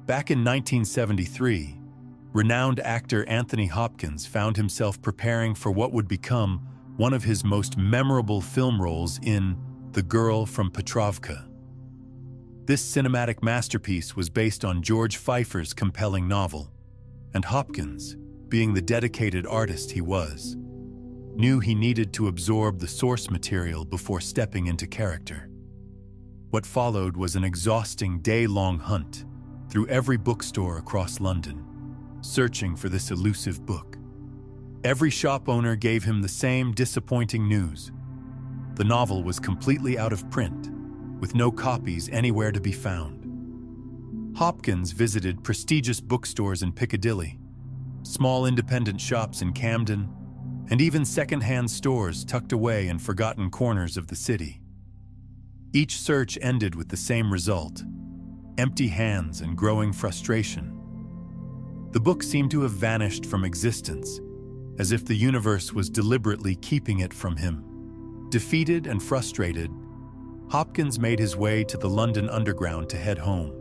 Back in 1973, renowned actor Anthony Hopkins found himself preparing for what would become one of his most memorable film roles in The Girl from Petrovka. This cinematic masterpiece was based on George Pfeiffer's compelling novel, and Hopkins, being the dedicated artist he was, knew he needed to absorb the source material before stepping into character. What followed was an exhausting day-long hunt through every bookstore across London, searching for this elusive book. Every shop owner gave him the same disappointing news. The novel was completely out of print, with no copies anywhere to be found. Hopkins visited prestigious bookstores in Piccadilly, small independent shops in Camden, and even second-hand stores tucked away in forgotten corners of the city. Each search ended with the same result: empty hands and growing frustration. The book seemed to have vanished from existence, as if the universe was deliberately keeping it from him. Defeated and frustrated, Hopkins made his way to the London Underground to head home.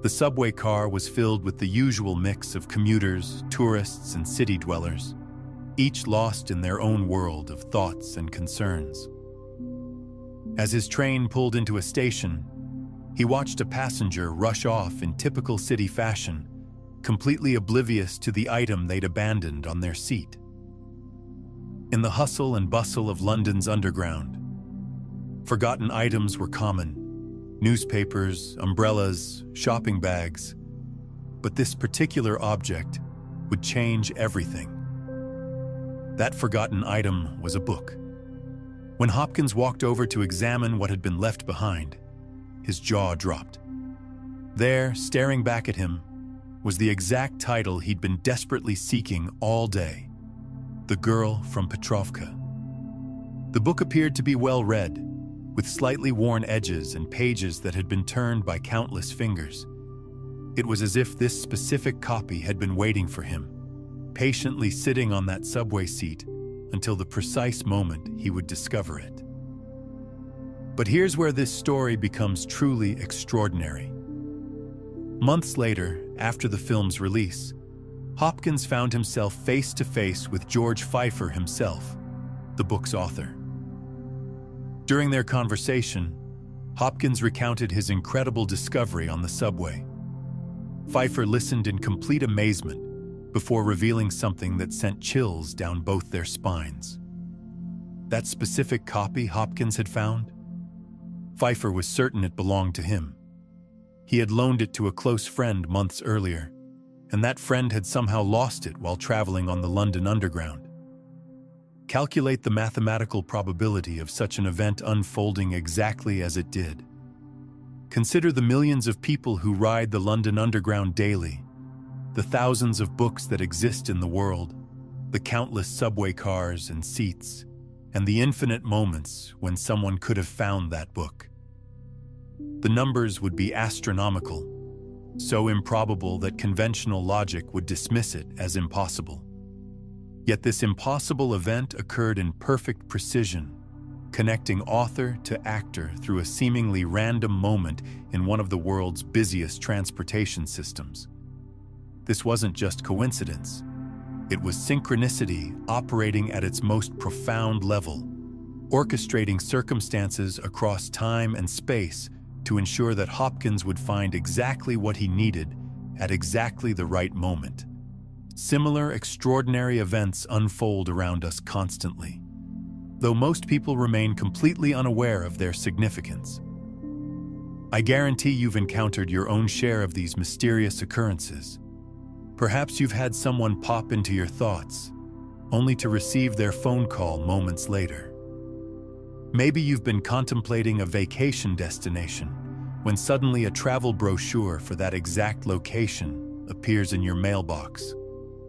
The subway car was filled with the usual mix of commuters, tourists, and city dwellers, each lost in their own world of thoughts and concerns. As his train pulled into a station, he watched a passenger rush off in typical city fashion, completely oblivious to the item they'd abandoned on their seat. In the hustle and bustle of London's underground, forgotten items were common: newspapers, umbrellas, shopping bags. But this particular object would change everything. That forgotten item was a book. When Hopkins walked over to examine what had been left behind, his jaw dropped. There, staring back at him, was the exact title he'd been desperately seeking all day: The Girl from Petrovka. The book appeared to be well read, with slightly worn edges and pages that had been turned by countless fingers. It was as if this specific copy had been waiting for him, patiently sitting on that subway seat until the precise moment he would discover it. But here's where this story becomes truly extraordinary. Months later, after the film's release, Hopkins found himself face to face with George Pfeiffer himself, the book's author. During their conversation, Hopkins recounted his incredible discovery on the subway. Pfeiffer listened in complete amazement before revealing something that sent chills down both their spines. That specific copy Hopkins had found? Pfeiffer was certain it belonged to him. He had loaned it to a close friend months earlier, and that friend had somehow lost it while traveling on the London Underground. Calculate the mathematical probability of such an event unfolding exactly as it did. Consider the millions of people who ride the London Underground daily, the thousands of books that exist in the world, the countless subway cars and seats, and the infinite moments when someone could have found that book. The numbers would be astronomical, so improbable that conventional logic would dismiss it as impossible. Yet this impossible event occurred in perfect precision, connecting author to actor through a seemingly random moment in one of the world's busiest transportation systems. This wasn't just coincidence. It was synchronicity operating at its most profound level, orchestrating circumstances across time and space to ensure that Hopkins would find exactly what he needed at exactly the right moment. Similar extraordinary events unfold around us constantly, though most people remain completely unaware of their significance. I guarantee you've encountered your own share of these mysterious occurrences. Perhaps you've had someone pop into your thoughts, only to receive their phone call moments later. Maybe you've been contemplating a vacation destination when suddenly a travel brochure for that exact location appears in your mailbox,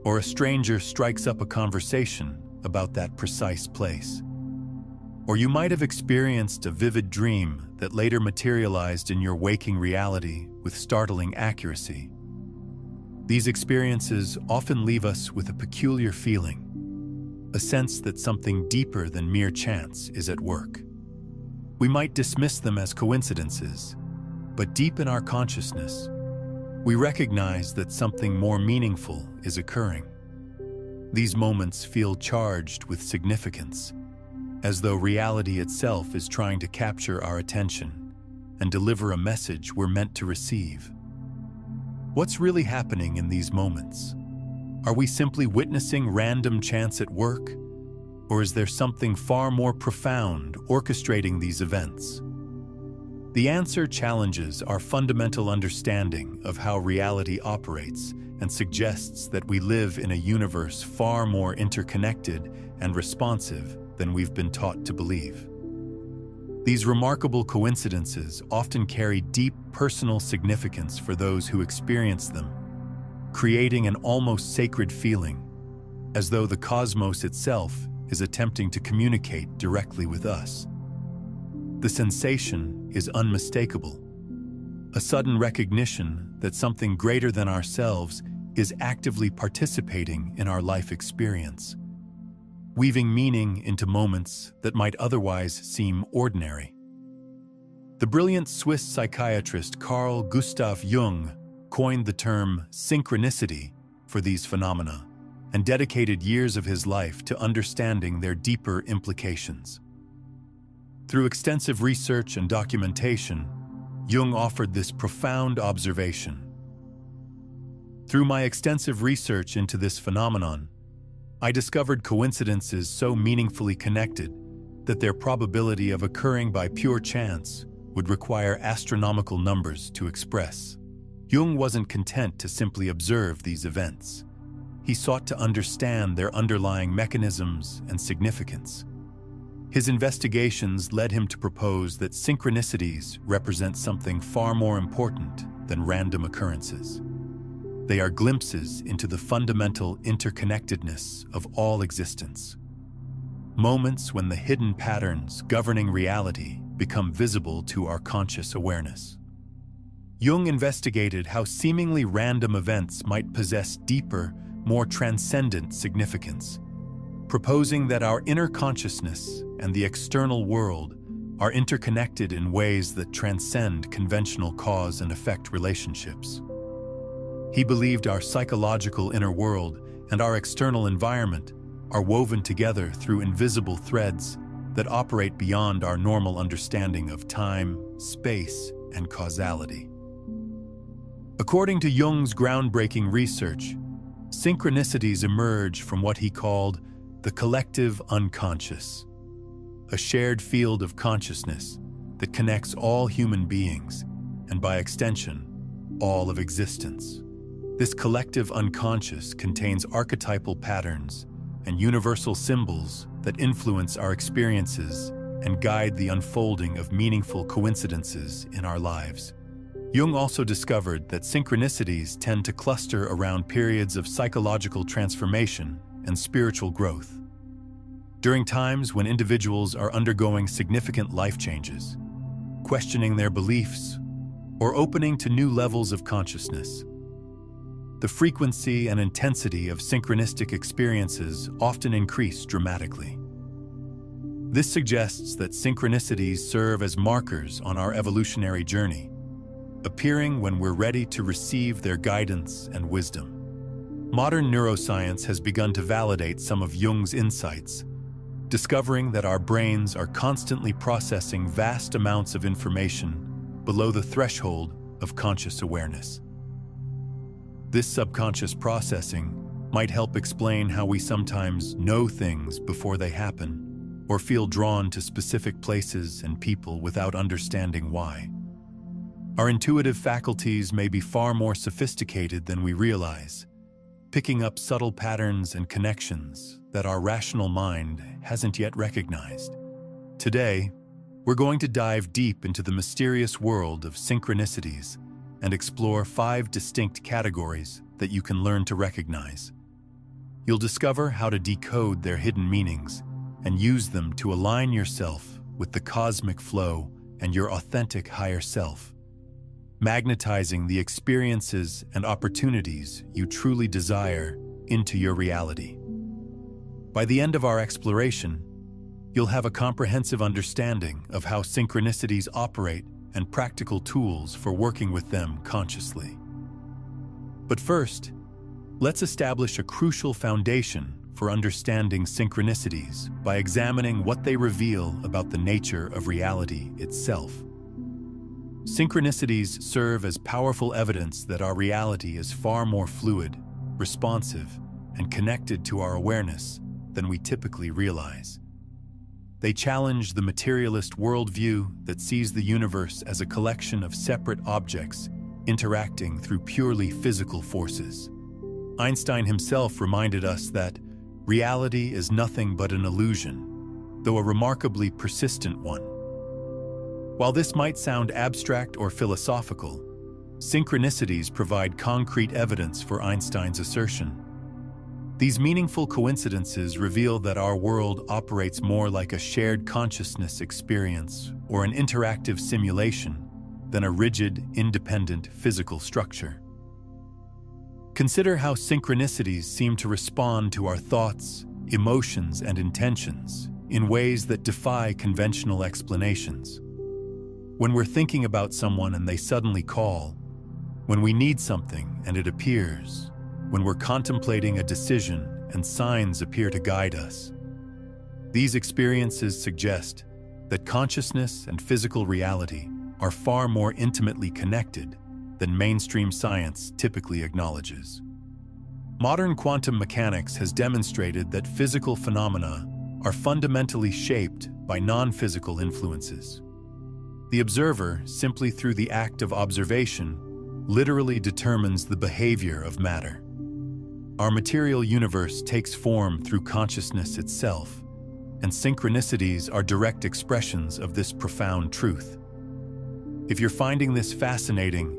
or a stranger strikes up a conversation about that precise place. Or you might have experienced a vivid dream that later materialized in your waking reality with startling accuracy. These experiences often leave us with a peculiar feeling, a sense that something deeper than mere chance is at work. We might dismiss them as coincidences, but deep in our consciousness, we recognize that something more meaningful is occurring. These moments feel charged with significance, as though reality itself is trying to capture our attention and deliver a message we're meant to receive. What's really happening in these moments? Are we simply witnessing random chance at work? Or is there something far more profound orchestrating these events? The answer challenges our fundamental understanding of how reality operates and suggests that we live in a universe far more interconnected and responsive than we've been taught to believe. These remarkable coincidences often carry deep personal significance for those who experience them, creating an almost sacred feeling, as though the cosmos itself is attempting to communicate directly with us. The sensation is unmistakable, a sudden recognition that something greater than ourselves is actively participating in our life experience, weaving meaning into moments that might otherwise seem ordinary. The brilliant Swiss psychiatrist Carl Gustav Jung coined the term synchronicity for these phenomena and dedicated years of his life to understanding their deeper implications. Through extensive research and documentation, Jung offered this profound observation. Through my extensive research into this phenomenon, I discovered coincidences so meaningfully connected that their probability of occurring by pure chance would require astronomical numbers to express. Jung wasn't content to simply observe these events. He sought to understand their underlying mechanisms and significance. His investigations led him to propose that synchronicities represent something far more important than random occurrences. They are glimpses into the fundamental interconnectedness of all existence. Moments when the hidden patterns governing reality become visible to our conscious awareness. Jung investigated how seemingly random events might possess deeper, more transcendent significance, proposing that our inner consciousness and the external world are interconnected in ways that transcend conventional cause and effect relationships. He believed our psychological inner world and our external environment are woven together through invisible threads that operate beyond our normal understanding of time, space, and causality. According to Jung's groundbreaking research, synchronicities emerge from what he called the collective unconscious, a shared field of consciousness that connects all human beings and, by extension, all of existence. This collective unconscious contains archetypal patterns and universal symbols that influence our experiences and guide the unfolding of meaningful coincidences in our lives. Jung also discovered that synchronicities tend to cluster around periods of psychological transformation and spiritual growth. During times when individuals are undergoing significant life changes, questioning their beliefs, or opening to new levels of consciousness, the frequency and intensity of synchronistic experiences often increase dramatically. This suggests that synchronicities serve as markers on our evolutionary journey, appearing when we're ready to receive their guidance and wisdom. Modern neuroscience has begun to validate some of Jung's insights, discovering that our brains are constantly processing vast amounts of information below the threshold of conscious awareness. This subconscious processing might help explain how we sometimes know things before they happen, or feel drawn to specific places and people without understanding why. Our intuitive faculties may be far more sophisticated than we realize, picking up subtle patterns and connections that our rational mind hasn't yet recognized. Today, we're going to dive deep into the mysterious world of synchronicities and explore 5 distinct categories that you can learn to recognize. You'll discover how to decode their hidden meanings and use them to align yourself with the cosmic flow and your authentic higher self, magnetizing the experiences and opportunities you truly desire into your reality. By the end of our exploration, you'll have a comprehensive understanding of how synchronicities operate and practical tools for working with them consciously. But first, let's establish a crucial foundation for understanding synchronicities by examining what they reveal about the nature of reality itself. Synchronicities serve as powerful evidence that our reality is far more fluid, responsive, and connected to our awareness than we typically realize. They challenge the materialist worldview that sees the universe as a collection of separate objects interacting through purely physical forces. Einstein himself reminded us that reality is nothing but an illusion, though a remarkably persistent one. While this might sound abstract or philosophical, synchronicities provide concrete evidence for Einstein's assertion. These meaningful coincidences reveal that our world operates more like a shared consciousness experience or an interactive simulation than a rigid, independent physical structure. Consider how synchronicities seem to respond to our thoughts, emotions, and intentions in ways that defy conventional explanations. When we're thinking about someone and they suddenly call, when we need something and it appears, when we're contemplating a decision and signs appear to guide us. These experiences suggest that consciousness and physical reality are far more intimately connected than mainstream science typically acknowledges. Modern quantum mechanics has demonstrated that physical phenomena are fundamentally shaped by non-physical influences. The observer, simply through the act of observation, literally determines the behavior of matter. Our material universe takes form through consciousness itself, and synchronicities are direct expressions of this profound truth. If you're finding this fascinating,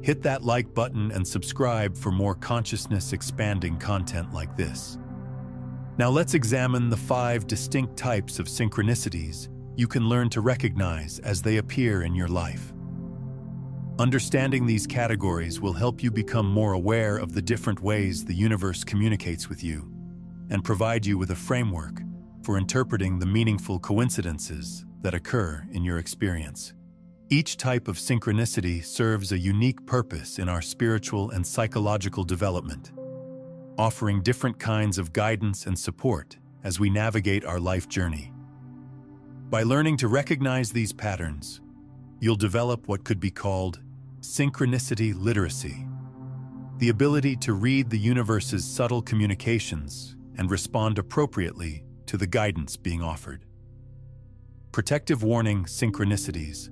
hit that like button and subscribe for more consciousness-expanding content like this. Now let's examine the 5 distinct types of synchronicities you can learn to recognize as they appear in your life. Understanding these categories will help you become more aware of the different ways the universe communicates with you and provide you with a framework for interpreting the meaningful coincidences that occur in your experience. Each type of synchronicity serves a unique purpose in our spiritual and psychological development, offering different kinds of guidance and support as we navigate our life journey. By learning to recognize these patterns, you'll develop what could be called synchronicity literacy, the ability to read the universe's subtle communications and respond appropriately to the guidance being offered. Protective warning synchronicities.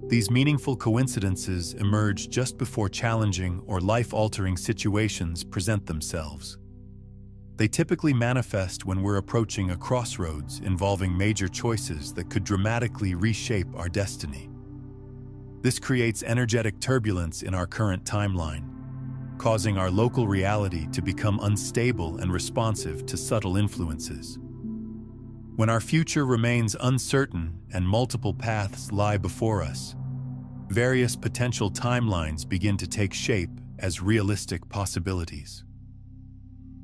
These meaningful coincidences emerge just before challenging or life-altering situations present themselves. They typically manifest when we're approaching a crossroads involving major choices that could dramatically reshape our destiny. This creates energetic turbulence in our current timeline, causing our local reality to become unstable and responsive to subtle influences. When our future remains uncertain and multiple paths lie before us, various potential timelines begin to take shape as realistic possibilities.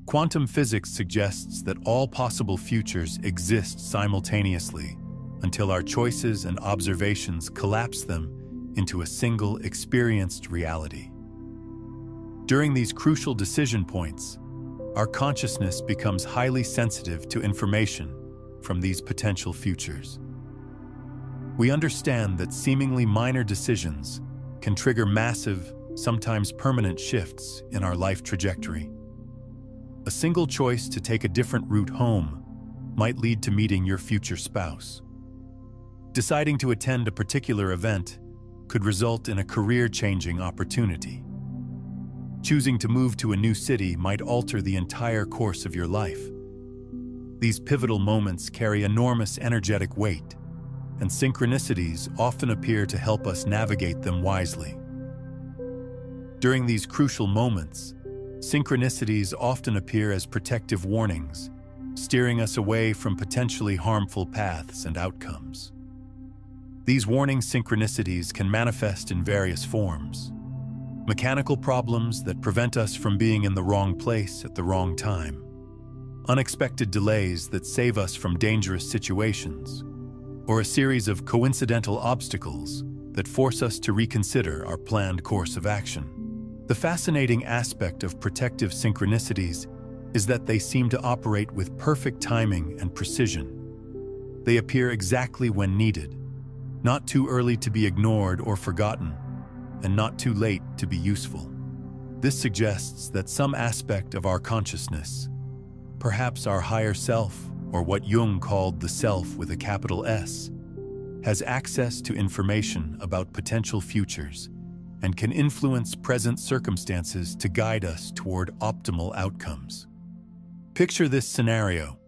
Quantum physics suggests that all possible futures exist simultaneously until our choices and observations collapse them into a single experienced reality. During these crucial decision points, our consciousness becomes highly sensitive to information from these potential futures. We understand that seemingly minor decisions can trigger massive, sometimes permanent shifts in our life trajectory. A single choice to take a different route home might lead to meeting your future spouse. Deciding to attend a particular event could result in a career-changing opportunity. Choosing to move to a new city might alter the entire course of your life. These pivotal moments carry enormous energetic weight, and synchronicities often appear to help us navigate them wisely. During these crucial moments, synchronicities often appear as protective warnings, steering us away from potentially harmful paths and outcomes. These warning synchronicities can manifest in various forms. Mechanical problems that prevent us from being in the wrong place at the wrong time. Unexpected delays that save us from dangerous situations. Or a series of coincidental obstacles that force us to reconsider our planned course of action. The fascinating aspect of protective synchronicities is that they seem to operate with perfect timing and precision. They appear exactly when needed, not too early to be ignored or forgotten, and not too late to be useful. This suggests that some aspect of our consciousness, perhaps our higher self, or what Jung called the self with a capital S, has access to information about potential futures and can influence present circumstances to guide us toward optimal outcomes. Picture this scenario.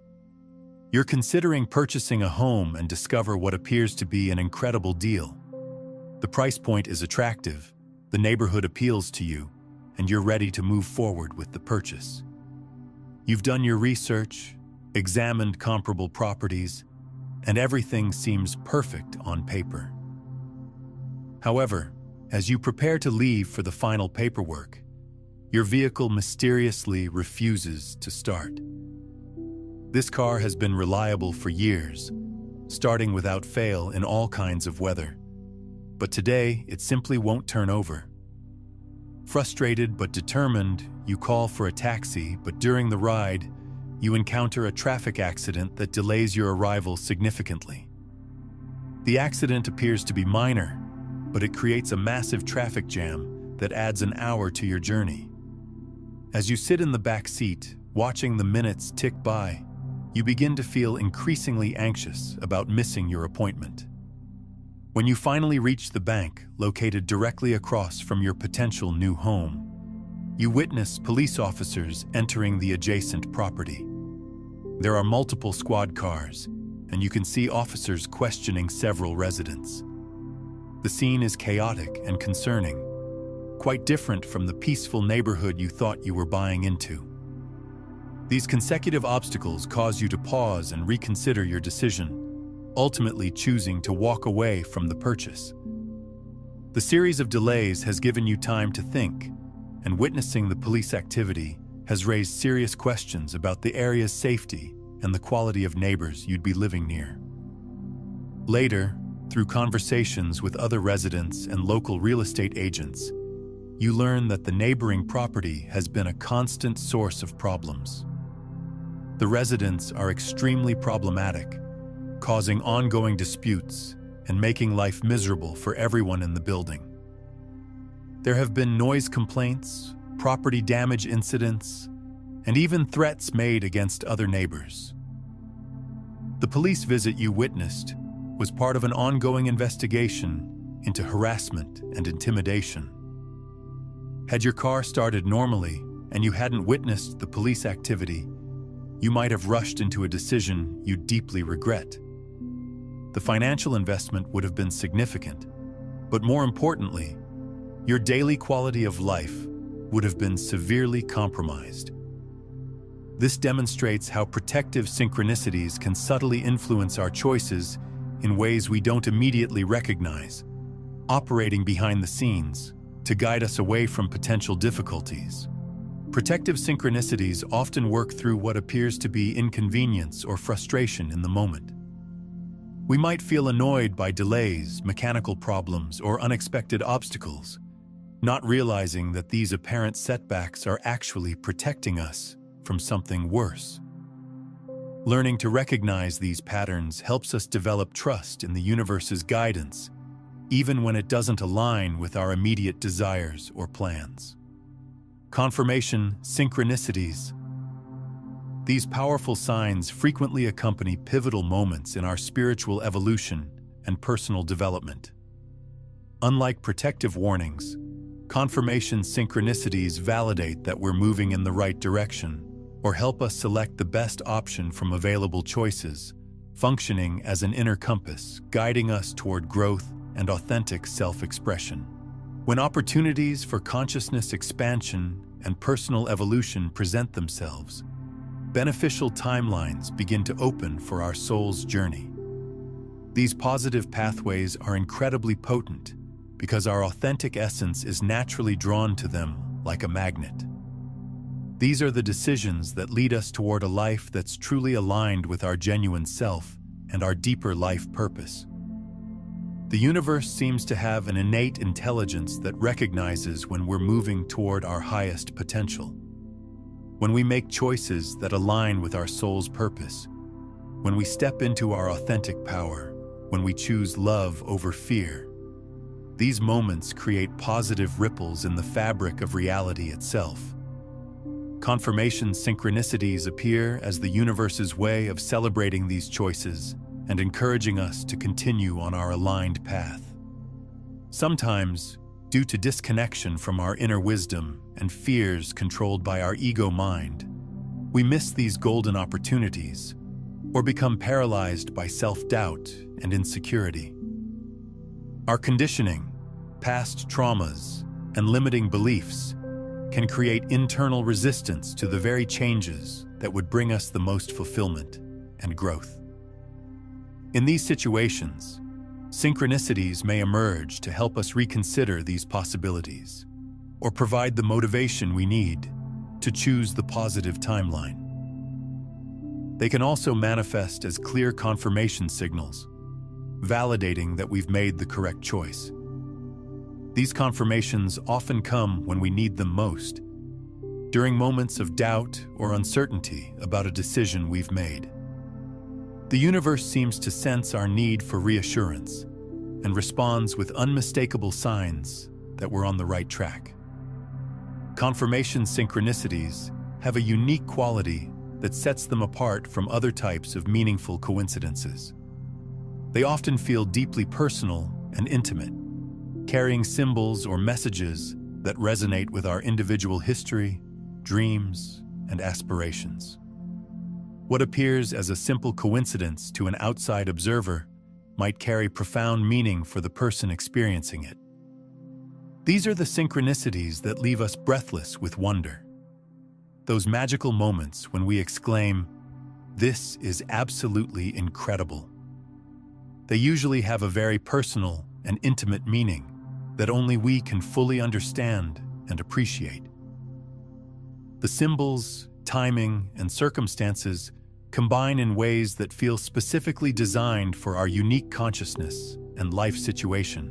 You're considering purchasing a home and discover what appears to be an incredible deal. The price point is attractive, the neighborhood appeals to you, and you're ready to move forward with the purchase. You've done your research, examined comparable properties, and everything seems perfect on paper. However, as you prepare to leave for the final paperwork, your vehicle mysteriously refuses to start. This car has been reliable for years, starting without fail in all kinds of weather. But today, it simply won't turn over. Frustrated but determined, you call for a taxi, but during the ride, you encounter a traffic accident that delays your arrival significantly. The accident appears to be minor, but it creates a massive traffic jam that adds an hour to your journey. As you sit in the back seat, watching the minutes tick by, you begin to feel increasingly anxious about missing your appointment. When you finally reach the bank, located directly across from your potential new home, you witness police officers entering the adjacent property. There are multiple squad cars, and you can see officers questioning several residents. The scene is chaotic and concerning, quite different from the peaceful neighborhood you thought you were buying into. These consecutive obstacles cause you to pause and reconsider your decision, ultimately choosing to walk away from the purchase. The series of delays has given you time to think, and witnessing the police activity has raised serious questions about the area's safety and the quality of neighbors you'd be living near. Later, through conversations with other residents and local real estate agents, you learn that the neighboring property has been a constant source of problems. The residents are extremely problematic, causing ongoing disputes and making life miserable for everyone in the building. There have been noise complaints, property damage incidents, and even threats made against other neighbors. The police visit you witnessed was part of an ongoing investigation into harassment and intimidation. Had your car started normally and you hadn't witnessed the police activity, you might have rushed into a decision you deeply regret. The financial investment would have been significant, but more importantly, your daily quality of life would have been severely compromised. This demonstrates how protective synchronicities can subtly influence our choices in ways we don't immediately recognize, operating behind the scenes to guide us away from potential difficulties. Protective synchronicities often work through what appears to be inconvenience or frustration in the moment. We might feel annoyed by delays, mechanical problems, or unexpected obstacles, not realizing that these apparent setbacks are actually protecting us from something worse. Learning to recognize these patterns helps us develop trust in the universe's guidance, even when it doesn't align with our immediate desires or plans. Confirmation synchronicities. These powerful signs frequently accompany pivotal moments in our spiritual evolution and personal development. Unlike protective warnings, confirmation synchronicities validate that we're moving in the right direction or help us select the best option from available choices, functioning as an inner compass, guiding us toward growth and authentic self-expression. When opportunities for consciousness expansion and personal evolution present themselves, beneficial timelines begin to open for our soul's journey. These positive pathways are incredibly potent because our authentic essence is naturally drawn to them like a magnet. These are the decisions that lead us toward a life that's truly aligned with our genuine self and our deeper life purpose. The universe seems to have an innate intelligence that recognizes when we're moving toward our highest potential. When we make choices that align with our soul's purpose, when we step into our authentic power, when we choose love over fear, these moments create positive ripples in the fabric of reality itself. Confirmation synchronicities appear as the universe's way of celebrating these choices and encouraging us to continue on our aligned path. Sometimes, due to disconnection from our inner wisdom and fears controlled by our ego mind, we miss these golden opportunities or become paralyzed by self-doubt and insecurity. Our conditioning, past traumas, and limiting beliefs can create internal resistance to the very changes that would bring us the most fulfillment and growth. In these situations, synchronicities may emerge to help us reconsider these possibilities or provide the motivation we need to choose the positive timeline. They can also manifest as clear confirmation signals, validating that we've made the correct choice. These confirmations often come when we need them most, during moments of doubt or uncertainty about a decision we've made. The universe seems to sense our need for reassurance and responds with unmistakable signs that we're on the right track. Confirmation synchronicities have a unique quality that sets them apart from other types of meaningful coincidences. They often feel deeply personal and intimate, carrying symbols or messages that resonate with our individual history, dreams, and aspirations. What appears as a simple coincidence to an outside observer might carry profound meaning for the person experiencing it. These are the synchronicities that leave us breathless with wonder. Those magical moments when we exclaim, "This is absolutely incredible." They usually have a very personal and intimate meaning that only we can fully understand and appreciate. The symbols, timing, and circumstances combine in ways that feel specifically designed for our unique consciousness and life situation.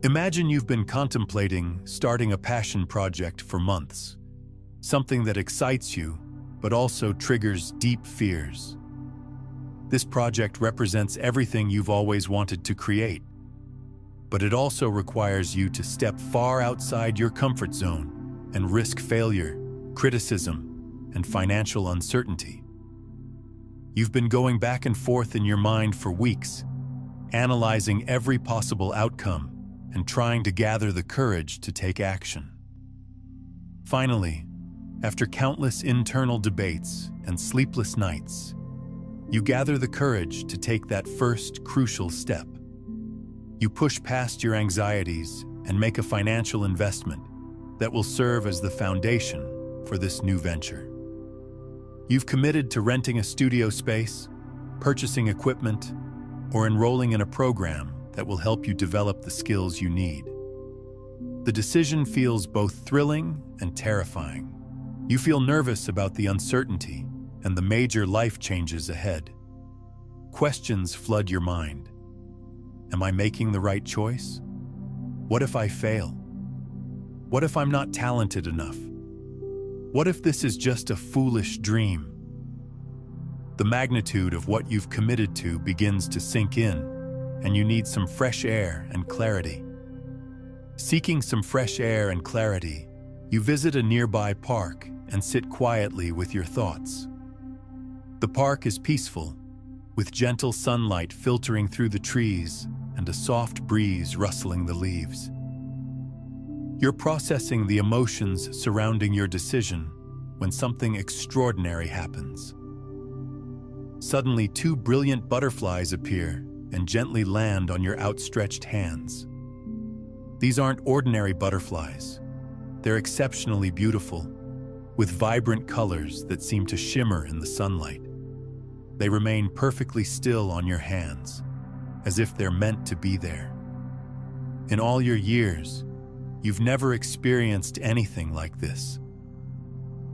Imagine you've been contemplating starting a passion project for months, something that excites you but also triggers deep fears. This project represents everything you've always wanted to create, but it also requires you to step far outside your comfort zone and risk failure, criticism, and financial uncertainty. You've been going back and forth in your mind for weeks, analyzing every possible outcome and trying to gather the courage to take action. Finally, after countless internal debates and sleepless nights, you gather the courage to take that first crucial step. You push past your anxieties and make a financial investment that will serve as the foundation for this new venture. You've committed to renting a studio space, purchasing equipment, or enrolling in a program that will help you develop the skills you need. The decision feels both thrilling and terrifying. You feel nervous about the uncertainty and the major life changes ahead. Questions flood your mind. Am I making the right choice? What if I fail? What if I'm not talented enough? What if this is just a foolish dream? The magnitude of what you've committed to begins to sink in, and you need some fresh air and clarity. Seeking some fresh air and clarity, you visit a nearby park and sit quietly with your thoughts. The park is peaceful, with gentle sunlight filtering through the trees and a soft breeze rustling the leaves. You're processing the emotions surrounding your decision when something extraordinary happens. Suddenly, two brilliant butterflies appear and gently land on your outstretched hands. These aren't ordinary butterflies. They're exceptionally beautiful, with vibrant colors that seem to shimmer in the sunlight. They remain perfectly still on your hands, as if they're meant to be there. In all your years, you've never experienced anything like this.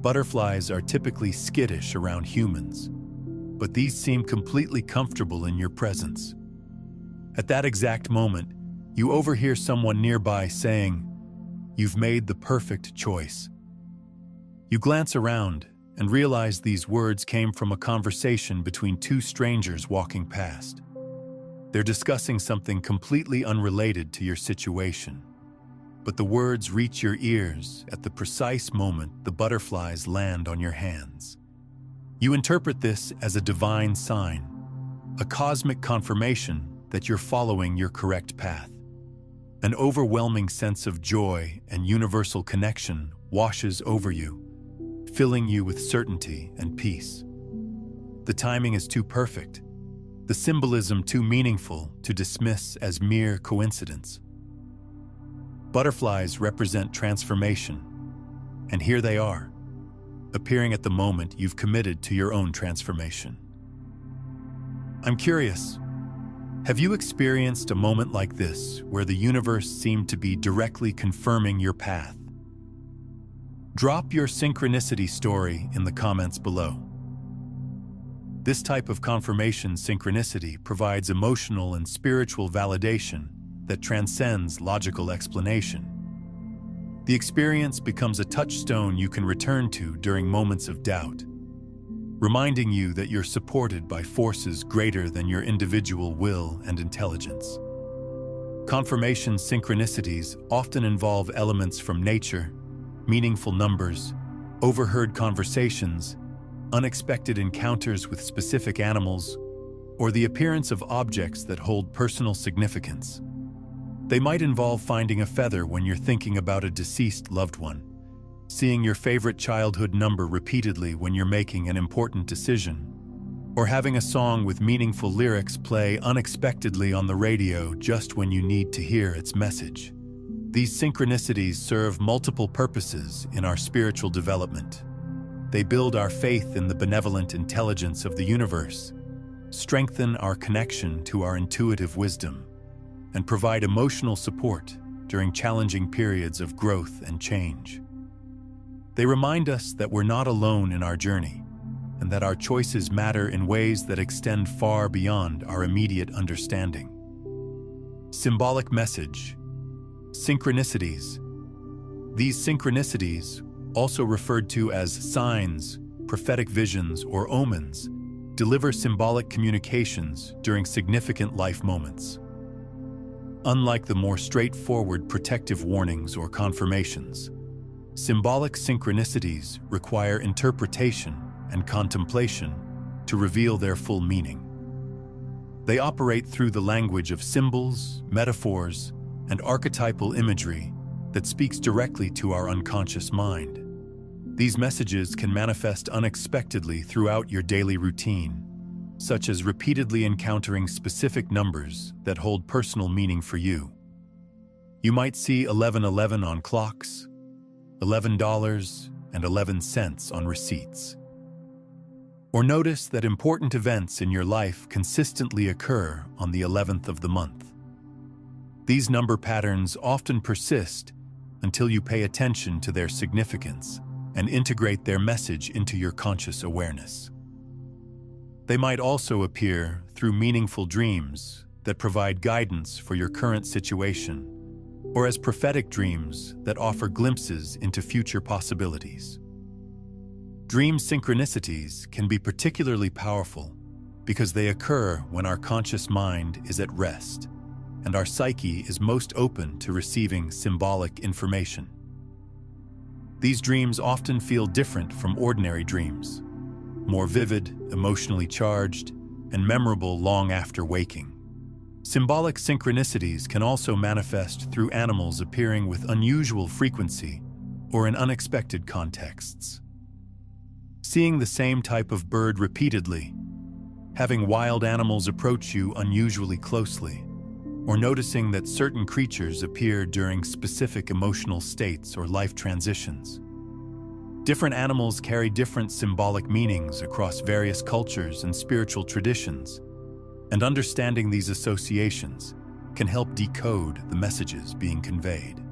Butterflies are typically skittish around humans, but these seem completely comfortable in your presence. At that exact moment, you overhear someone nearby saying, "You've made the perfect choice." You glance around and realize these words came from a conversation between two strangers walking past. They're discussing something completely unrelated to your situation. But the words reach your ears at the precise moment the butterflies land on your hands. You interpret this as a divine sign, a cosmic confirmation that you're following your correct path. An overwhelming sense of joy and universal connection washes over you, filling you with certainty and peace. The timing is too perfect, the symbolism too meaningful to dismiss as mere coincidence. Butterflies represent transformation, and here they are, appearing at the moment you've committed to your own transformation. I'm curious, have you experienced a moment like this where the universe seemed to be directly confirming your path? Drop your synchronicity story in the comments below. This type of confirmation synchronicity provides emotional and spiritual validation that transcends logical explanation. The experience becomes a touchstone you can return to during moments of doubt, reminding you that you're supported by forces greater than your individual will and intelligence. Confirmation synchronicities often involve elements from nature, meaningful numbers, overheard conversations, unexpected encounters with specific animals, or the appearance of objects that hold personal significance. They might involve finding a feather when you're thinking about a deceased loved one, seeing your favorite childhood number repeatedly when you're making an important decision, or having a song with meaningful lyrics play unexpectedly on the radio just when you need to hear its message. These synchronicities serve multiple purposes in our spiritual development. They build our faith in the benevolent intelligence of the universe, strengthen our connection to our intuitive wisdom, and provide emotional support during challenging periods of growth and change. They remind us that we're not alone in our journey, and that our choices matter in ways that extend far beyond our immediate understanding. Symbolic message. Synchronicities. These synchronicities, also referred to as signs, prophetic visions, or omens, deliver symbolic communications during significant life moments. Unlike the more straightforward protective warnings or confirmations, symbolic synchronicities require interpretation and contemplation to reveal their full meaning. They operate through the language of symbols, metaphors, and archetypal imagery that speaks directly to our unconscious mind. These messages can manifest unexpectedly throughout your daily routine, such as repeatedly encountering specific numbers that hold personal meaning for you. You might see 1111 on clocks, $11.11 on receipts. Or notice that important events in your life consistently occur on the 11th of the month. These number patterns often persist until you pay attention to their significance and integrate their message into your conscious awareness. They might also appear through meaningful dreams that provide guidance for your current situation, or as prophetic dreams that offer glimpses into future possibilities. Dream synchronicities can be particularly powerful because they occur when our conscious mind is at rest and our psyche is most open to receiving symbolic information. These dreams often feel different from ordinary dreams, more vivid, emotionally charged, and memorable long after waking. Symbolic synchronicities can also manifest through animals appearing with unusual frequency or in unexpected contexts. Seeing the same type of bird repeatedly, having wild animals approach you unusually closely, or noticing that certain creatures appear during specific emotional states or life transitions. Different animals carry different symbolic meanings across various cultures and spiritual traditions, and understanding these associations can help decode the messages being conveyed.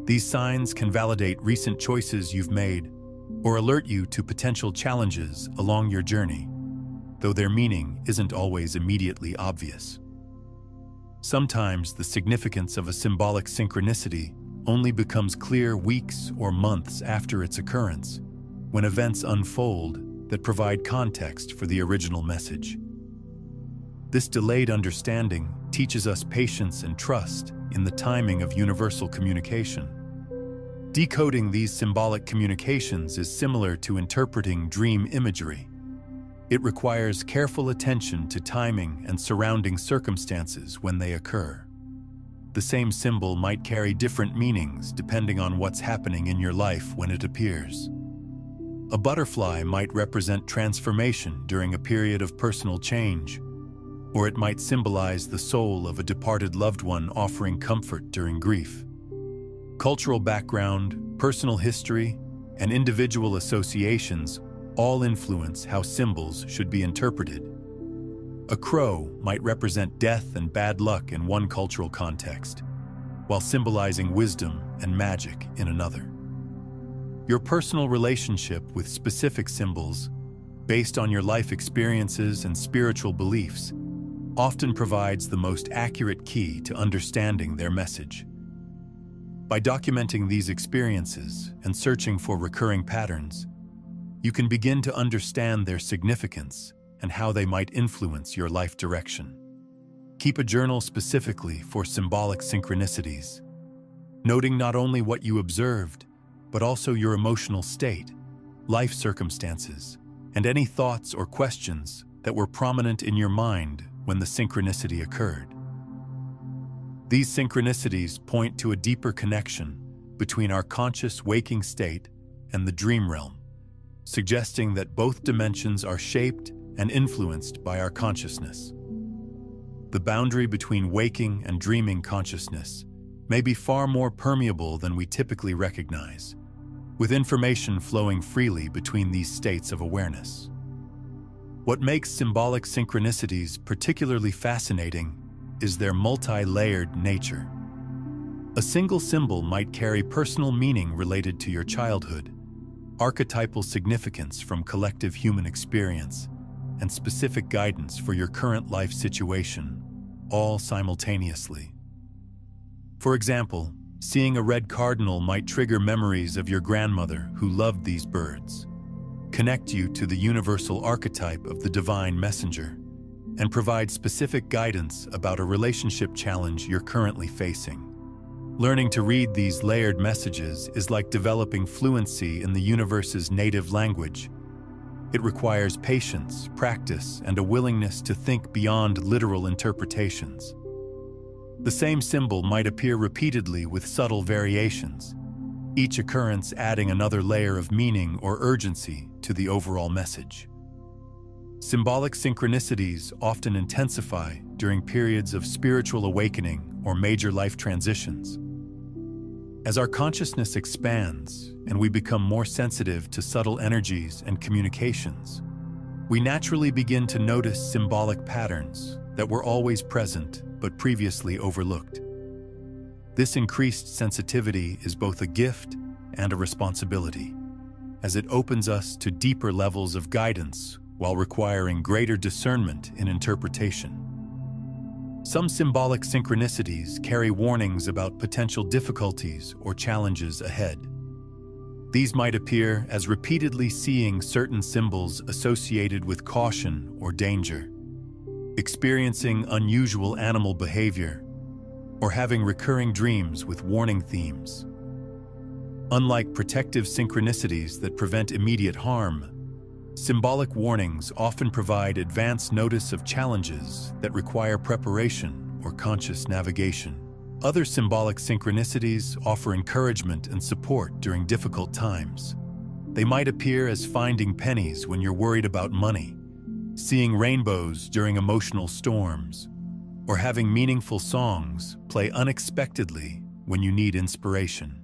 These signs can validate recent choices you've made or alert you to potential challenges along your journey, though their meaning isn't always immediately obvious. Sometimes the significance of a symbolic synchronicity only becomes clear weeks or months after its occurrence, when events unfold that provide context for the original message. This delayed understanding teaches us patience and trust in the timing of universal communication. Decoding these symbolic communications is similar to interpreting dream imagery. It requires careful attention to timing and surrounding circumstances when they occur. The same symbol might carry different meanings depending on what's happening in your life when it appears. A butterfly might represent transformation during a period of personal change, or it might symbolize the soul of a departed loved one offering comfort during grief. Cultural background, personal history, and individual associations all influence how symbols should be interpreted. A crow might represent death and bad luck in one cultural context, while symbolizing wisdom and magic in another. Your personal relationship with specific symbols, based on your life experiences and spiritual beliefs, often provides the most accurate key to understanding their message. By documenting these experiences and searching for recurring patterns, you can begin to understand their significance and how they might influence your life direction. Keep a journal specifically for symbolic synchronicities, noting not only what you observed, but also your emotional state, life circumstances, and any thoughts or questions that were prominent in your mind when the synchronicity occurred. These synchronicities point to a deeper connection between our conscious waking state and the dream realm, suggesting that both dimensions are shaped and influenced by our consciousness. The boundary between waking and dreaming consciousness may be far more permeable than we typically recognize, with information flowing freely between these states of awareness. What makes symbolic synchronicities particularly fascinating is their multi-layered nature. A single symbol might carry personal meaning related to your childhood, archetypal significance from collective human experience, and specific guidance for your current life situation, all simultaneously. For example, seeing a red cardinal might trigger memories of your grandmother who loved these birds, connect you to the universal archetype of the divine messenger, and provide specific guidance about a relationship challenge you're currently facing. Learning to read these layered messages is like developing fluency in the universe's native language. It requires patience, practice, and a willingness to think beyond literal interpretations. The same symbol might appear repeatedly with subtle variations, each occurrence adding another layer of meaning or urgency to the overall message. Symbolic synchronicities often intensify during periods of spiritual awakening or major life transitions. As our consciousness expands and we become more sensitive to subtle energies and communications, we naturally begin to notice symbolic patterns that were always present but previously overlooked. This increased sensitivity is both a gift and a responsibility, as it opens us to deeper levels of guidance while requiring greater discernment in interpretation. Some symbolic synchronicities carry warnings about potential difficulties or challenges ahead. These might appear as repeatedly seeing certain symbols associated with caution or danger, experiencing unusual animal behavior, or having recurring dreams with warning themes. Unlike protective synchronicities that prevent immediate harm, symbolic warnings often provide advance notice of challenges that require preparation or conscious navigation. Other symbolic synchronicities offer encouragement and support during difficult times. They might appear as finding pennies when you're worried about money, seeing rainbows during emotional storms, or having meaningful songs play unexpectedly when you need inspiration.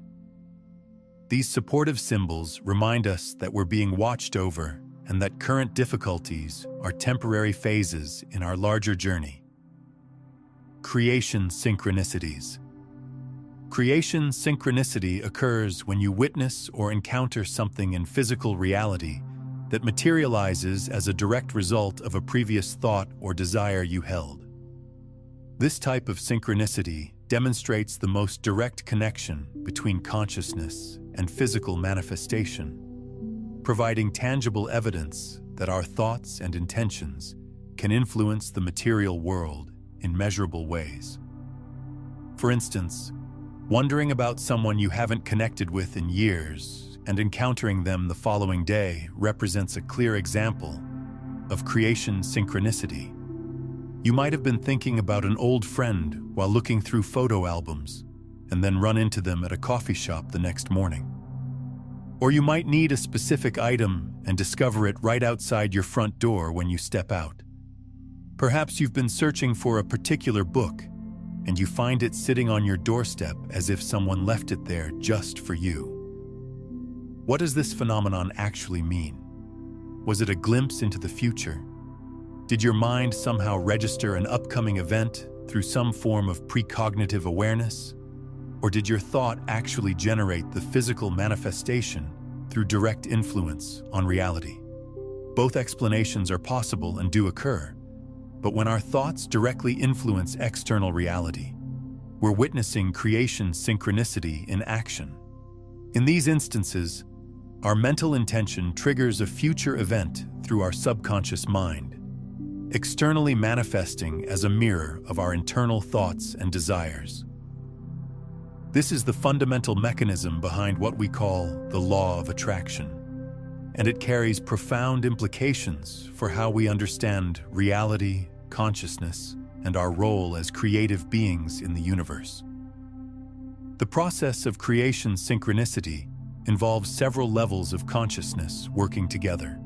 These supportive symbols remind us that we're being watched over and that current difficulties are temporary phases in our larger journey. Creation synchronicities. Creation synchronicity occurs when you witness or encounter something in physical reality that materializes as a direct result of a previous thought or desire you held. This type of synchronicity demonstrates the most direct connection between consciousness and physical manifestation, providing tangible evidence that our thoughts and intentions can influence the material world in measurable ways. For instance, wondering about someone you haven't connected with in years and encountering them the following day represents a clear example of creation synchronicity. You might have been thinking about an old friend while looking through photo albums and then run into them at a coffee shop the next morning. Or you might need a specific item and discover it right outside your front door when you step out. Perhaps you've been searching for a particular book and you find it sitting on your doorstep as if someone left it there just for you. What does this phenomenon actually mean? Was it a glimpse into the future? Did your mind somehow register an upcoming event through some form of precognitive awareness? Or did your thought actually generate the physical manifestation through direct influence on reality? Both explanations are possible and do occur, but when our thoughts directly influence external reality, we're witnessing creation synchronicity in action. In these instances, our mental intention triggers a future event through our subconscious mind, externally manifesting as a mirror of our internal thoughts and desires. This is the fundamental mechanism behind what we call the law of attraction, and it carries profound implications for how we understand reality, consciousness, and our role as creative beings in the universe. The process of creation synchronicity involves several levels of consciousness working together.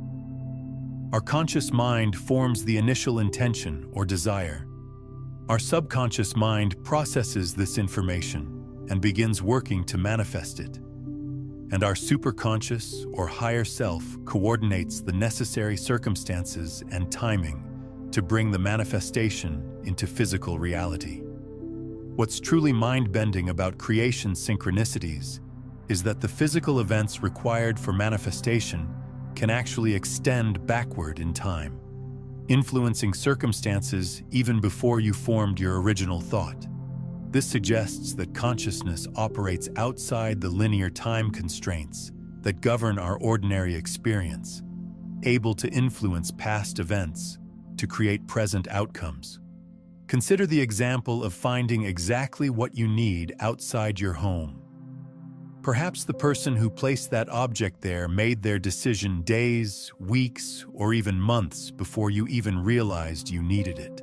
Our conscious mind forms the initial intention or desire. Our subconscious mind processes this information and begins working to manifest it. And our superconscious or higher self coordinates the necessary circumstances and timing to bring the manifestation into physical reality. What's truly mind-bending about creation synchronicities is that the physical events required for manifestation can actually extend backward in time, influencing circumstances even before you formed your original thought. This suggests that consciousness operates outside the linear time constraints that govern our ordinary experience, able to influence past events to create present outcomes. Consider the example of finding exactly what you need outside your home. Perhaps the person who placed that object there made their decision days, weeks, or even months before you even realized you needed it.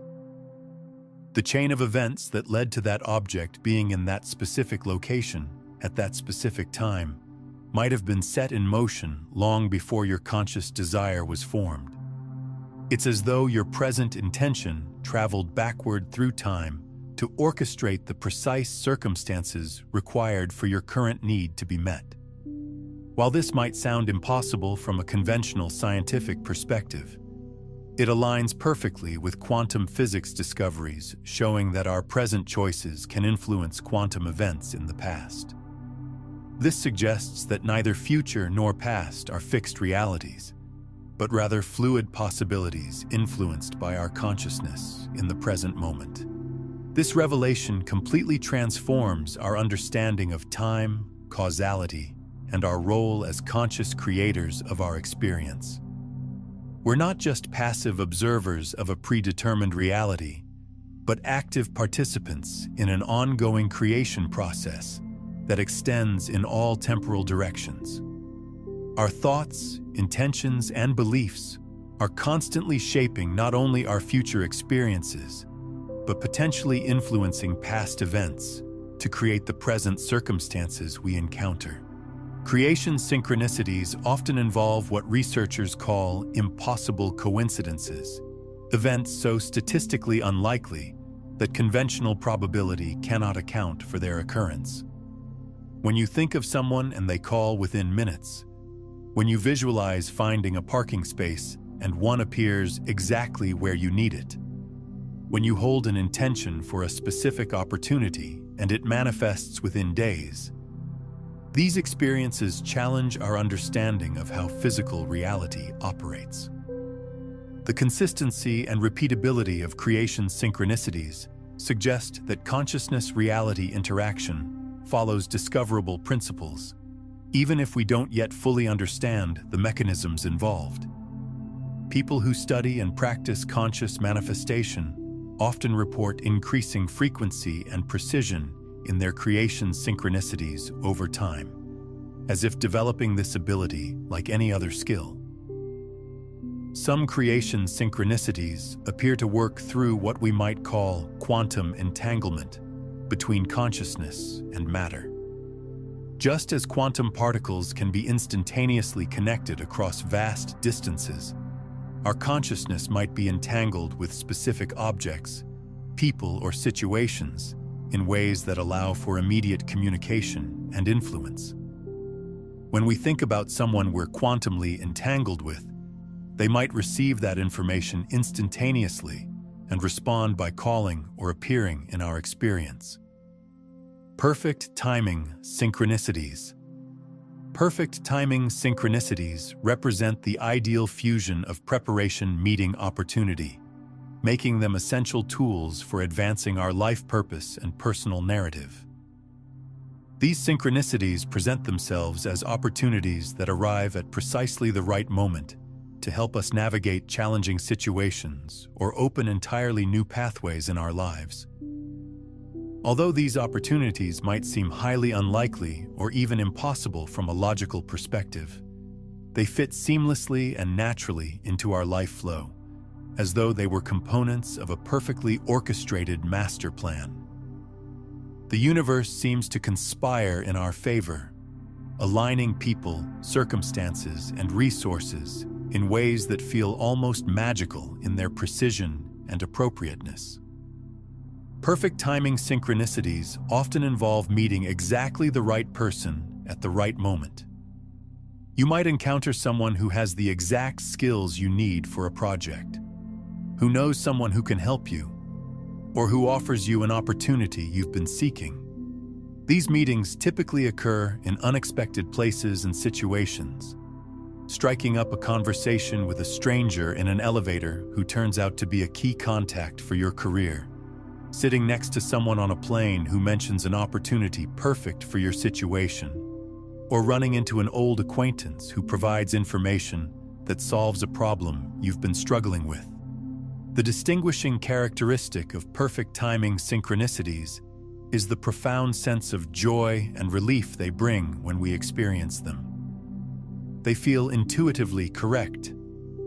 The chain of events that led to that object being in that specific location at that specific time might have been set in motion long before your conscious desire was formed. It's as though your present intention traveled backward through time to orchestrate the precise circumstances required for your current need to be met. While this might sound impossible from a conventional scientific perspective, it aligns perfectly with quantum physics discoveries showing that our present choices can influence quantum events in the past. This suggests that neither future nor past are fixed realities, but rather fluid possibilities influenced by our consciousness in the present moment. This revelation completely transforms our understanding of time, causality, and our role as conscious creators of our experience. We're not just passive observers of a predetermined reality, but active participants in an ongoing creation process that extends in all temporal directions. Our thoughts, intentions, and beliefs are constantly shaping not only our future experiences, but potentially influencing past events to create the present circumstances we encounter. Creation synchronicities often involve what researchers call impossible coincidences, events so statistically unlikely that conventional probability cannot account for their occurrence. When you think of someone and they call within minutes, when you visualize finding a parking space and one appears exactly where you need it, when you hold an intention for a specific opportunity and it manifests within days, these experiences challenge our understanding of how physical reality operates. The consistency and repeatability of creation synchronicities suggest that consciousness-reality interaction follows discoverable principles, even if we don't yet fully understand the mechanisms involved. People who study and practice conscious manifestation often report increasing frequency and precision in their creation synchronicities over time, as if developing this ability like any other skill. Some creation synchronicities appear to work through what we might call quantum entanglement between consciousness and matter. Just as quantum particles can be instantaneously connected across vast distances, our consciousness might be entangled with specific objects, people, or situations in ways that allow for immediate communication and influence. When we think about someone we're quantumly entangled with, they might receive that information instantaneously and respond by calling or appearing in our experience. Perfect timing synchronicities. Perfect timing synchronicities represent the ideal fusion of preparation-meeting opportunity, making them essential tools for advancing our life purpose and personal narrative. These synchronicities present themselves as opportunities that arrive at precisely the right moment to help us navigate challenging situations or open entirely new pathways in our lives. Although these opportunities might seem highly unlikely or even impossible from a logical perspective, they fit seamlessly and naturally into our life flow, as though they were components of a perfectly orchestrated master plan. The universe seems to conspire in our favor, aligning people, circumstances, and resources in ways that feel almost magical in their precision and appropriateness. Perfect timing synchronicities often involve meeting exactly the right person at the right moment. You might encounter someone who has the exact skills you need for a project, who knows someone who can help you, or who offers you an opportunity you've been seeking. These meetings typically occur in unexpected places and situations. Striking up a conversation with a stranger in an elevator who turns out to be a key contact for your career. Sitting next to someone on a plane who mentions an opportunity perfect for your situation. Or running into an old acquaintance who provides information that solves a problem you've been struggling with. The distinguishing characteristic of perfect timing synchronicities is the profound sense of joy and relief they bring when we experience them. They feel intuitively correct,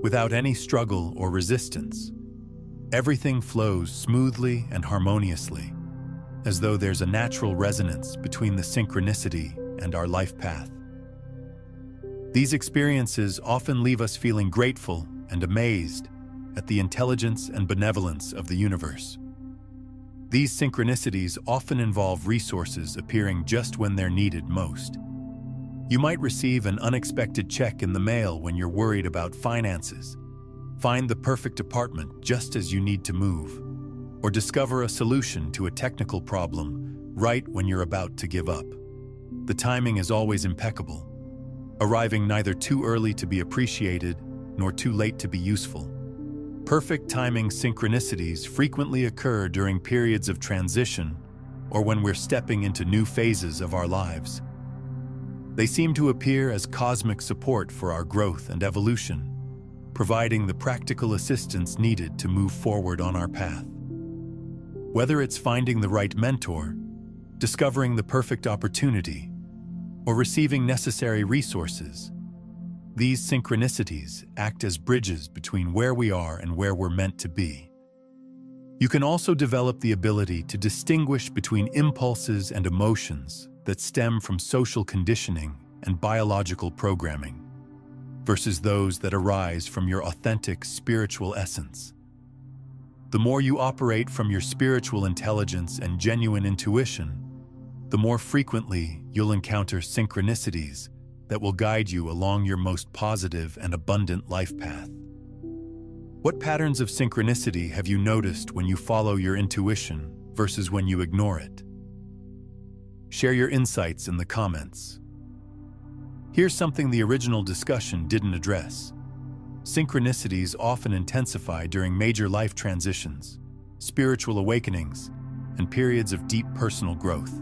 without any struggle or resistance. Everything flows smoothly and harmoniously, as though there's a natural resonance between the synchronicity and our life path. These experiences often leave us feeling grateful and amazed at the intelligence and benevolence of the universe. These synchronicities often involve resources appearing just when they're needed most. You might receive an unexpected check in the mail when you're worried about finances, find the perfect apartment just as you need to move, or discover a solution to a technical problem right when you're about to give up. The timing is always impeccable, arriving neither too early to be appreciated nor too late to be useful. Perfect timing synchronicities frequently occur during periods of transition or when we're stepping into new phases of our lives. They seem to appear as cosmic support for our growth and evolution, providing the practical assistance needed to move forward on our path. Whether it's finding the right mentor, discovering the perfect opportunity, or receiving necessary resources, these synchronicities act as bridges between where we are and where we're meant to be. You can also develop the ability to distinguish between impulses and emotions that stem from social conditioning and biological programming, versus those that arise from your authentic spiritual essence. The more you operate from your spiritual intelligence and genuine intuition, the more frequently you'll encounter synchronicities that will guide you along your most positive and abundant life path. What patterns of synchronicity have you noticed when you follow your intuition versus when you ignore it? Share your insights in the comments. Here's something the original discussion didn't address. Synchronicities often intensify during major life transitions, spiritual awakenings, and periods of deep personal growth.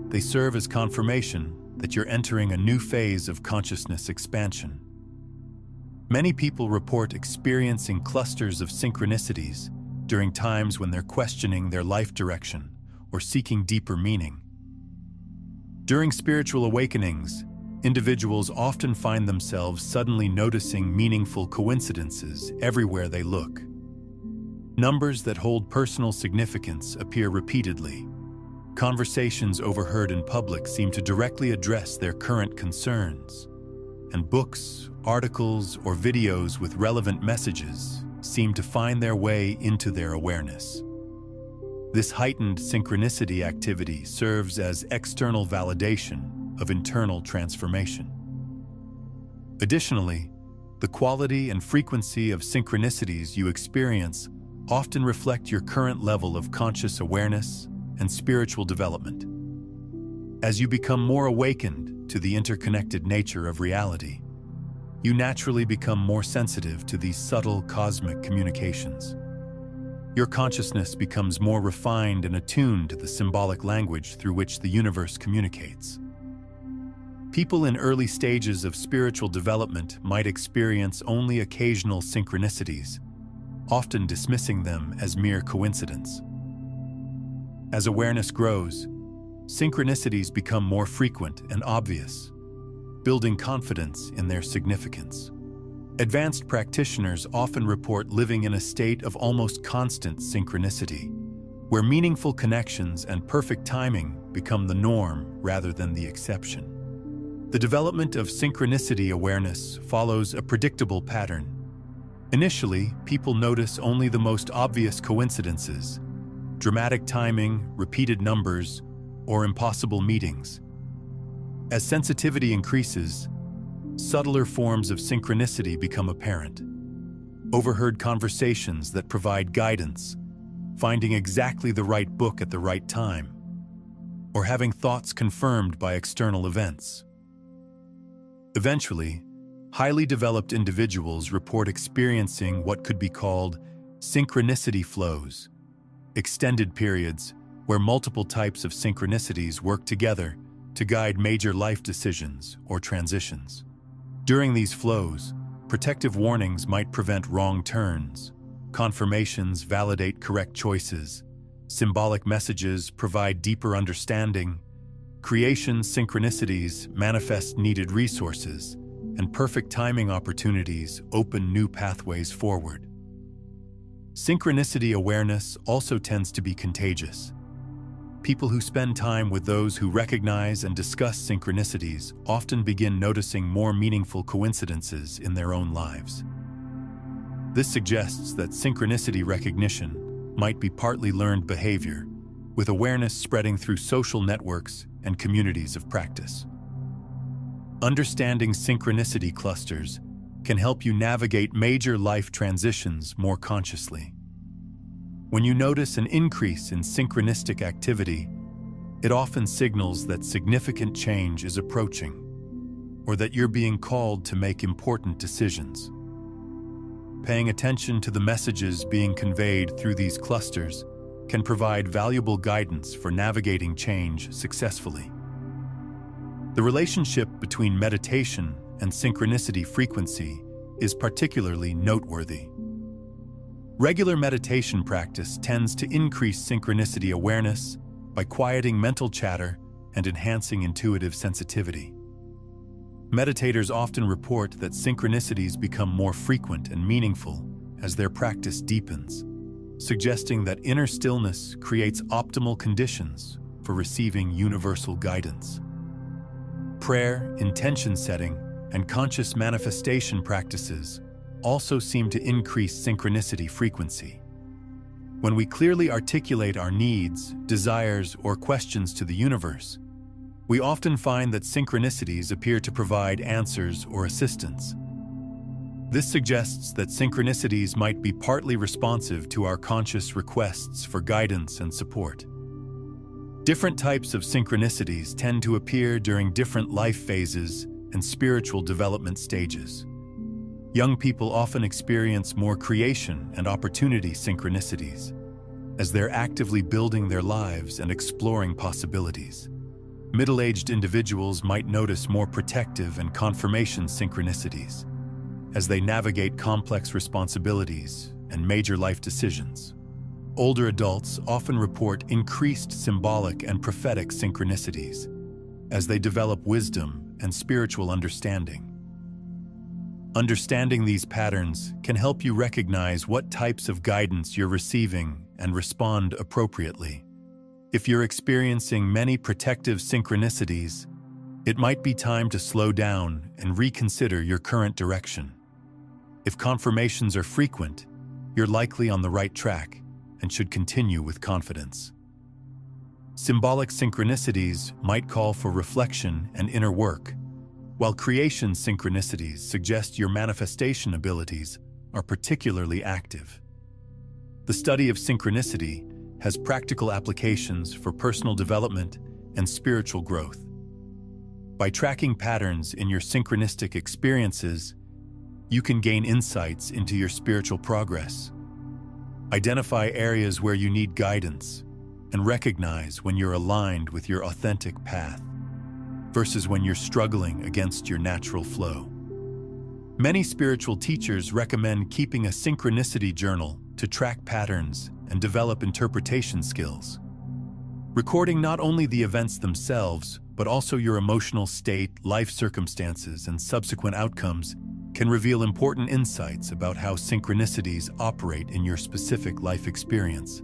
They serve as confirmation that you're entering a new phase of consciousness expansion. Many people report experiencing clusters of synchronicities during times when they're questioning their life direction or seeking deeper meaning. During spiritual awakenings, individuals often find themselves suddenly noticing meaningful coincidences everywhere they look. Numbers that hold personal significance appear repeatedly. Conversations overheard in public seem to directly address their current concerns, and books, articles, or videos with relevant messages seem to find their way into their awareness. This heightened synchronicity activity serves as external validation of internal transformation. Additionally, the quality and frequency of synchronicities you experience often reflect your current level of conscious awareness and spiritual development. As you become more awakened to the interconnected nature of reality, you naturally become more sensitive to these subtle cosmic communications. Your consciousness becomes more refined and attuned to the symbolic language through which the universe communicates. People in early stages of spiritual development might experience only occasional synchronicities, often dismissing them as mere coincidence. As awareness grows, synchronicities become more frequent and obvious, building confidence in their significance. Advanced practitioners often report living in a state of almost constant synchronicity, where meaningful connections and perfect timing become the norm rather than the exception. The development of synchronicity awareness follows a predictable pattern. Initially, people notice only the most obvious coincidences, dramatic timing, repeated numbers, or impossible meetings. As sensitivity increases, subtler forms of synchronicity become apparent. Overheard conversations that provide guidance, finding exactly the right book at the right time, or having thoughts confirmed by external events. Eventually, highly developed individuals report experiencing what could be called synchronicity flows, extended periods where multiple types of synchronicities work together to guide major life decisions or transitions. During these flows, protective warnings might prevent wrong turns, confirmations validate correct choices, symbolic messages provide deeper understanding, creation synchronicities manifest needed resources, and perfect timing opportunities open new pathways forward. Synchronicity awareness also tends to be contagious. People who spend time with those who recognize and discuss synchronicities often begin noticing more meaningful coincidences in their own lives. This suggests that synchronicity recognition might be partly learned behavior, with awareness spreading through social networks and communities of practice. Understanding synchronicity clusters can help you navigate major life transitions more consciously. When you notice an increase in synchronistic activity, it often signals that significant change is approaching, or that you're being called to make important decisions. Paying attention to the messages being conveyed through these clusters can provide valuable guidance for navigating change successfully. The relationship between meditation and synchronicity frequency is particularly noteworthy. Regular meditation practice tends to increase synchronicity awareness by quieting mental chatter and enhancing intuitive sensitivity. Meditators often report that synchronicities become more frequent and meaningful as their practice deepens, suggesting that inner stillness creates optimal conditions for receiving universal guidance. Prayer, intention setting, and conscious manifestation practices also seem to increase synchronicity frequency. When we clearly articulate our needs, desires, or questions to the universe, we often find that synchronicities appear to provide answers or assistance. This suggests that synchronicities might be partly responsive to our conscious requests for guidance and support. Different types of synchronicities tend to appear during different life phases and spiritual development stages. Young people often experience more creation and opportunity synchronicities, as they're actively building their lives and exploring possibilities. Middle-aged individuals might notice more protective and confirmation synchronicities as they navigate complex responsibilities and major life decisions. Older adults often report increased symbolic and prophetic synchronicities as they develop wisdom and spiritual understanding. Understanding these patterns can help you recognize what types of guidance you're receiving and respond appropriately. If you're experiencing many protective synchronicities, it might be time to slow down and reconsider your current direction. If confirmations are frequent, you're likely on the right track and should continue with confidence. Symbolic synchronicities might call for reflection and inner work, while creation synchronicities suggest your manifestation abilities are particularly active. The study of synchronicity has practical applications for personal development and spiritual growth. By tracking patterns in your synchronistic experiences, you can gain insights into your spiritual progress, identify areas where you need guidance, and recognize when you're aligned with your authentic path versus when you're struggling against your natural flow. Many spiritual teachers recommend keeping a synchronicity journal to track patterns and develop interpretation skills. Recording not only the events themselves, but also your emotional state, life circumstances, and subsequent outcomes can reveal important insights about how synchronicities operate in your specific life experience.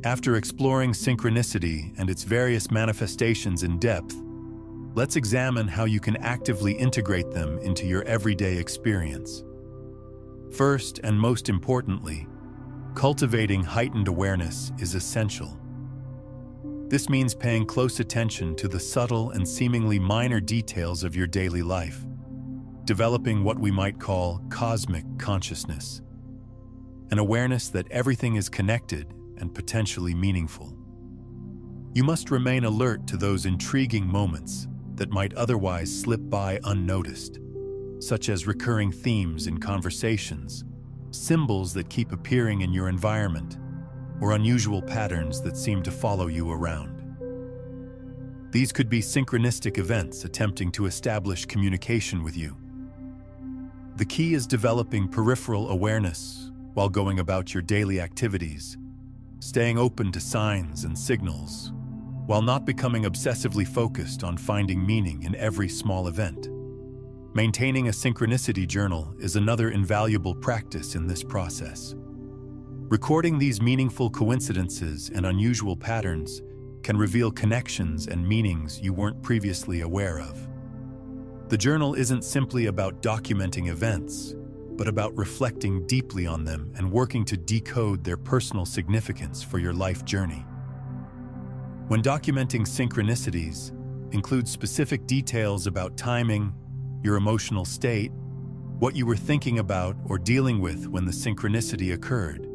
After exploring synchronicity and its various manifestations in depth, let's examine how you can actively integrate them into your everyday experience. First, and most importantly, cultivating heightened awareness is essential. This means paying close attention to the subtle and seemingly minor details of your daily life, developing what we might call cosmic consciousness, an awareness that everything is connected and potentially meaningful. You must remain alert to those intriguing moments that might otherwise slip by unnoticed, such as recurring themes in conversations, symbols that keep appearing in your environment, or unusual patterns that seem to follow you around. These could be synchronistic events attempting to establish communication with you. The key is developing peripheral awareness while going about your daily activities, staying open to signs and signals, while not becoming obsessively focused on finding meaning in every small event. Maintaining a synchronicity journal is another invaluable practice in this process. Recording these meaningful coincidences and unusual patterns can reveal connections and meanings you weren't previously aware of. The journal isn't simply about documenting events, but about reflecting deeply on them and working to decode their personal significance for your life journey. When documenting synchronicities, include specific details about timing, your emotional state, what you were thinking about or dealing with when the synchronicity occurred,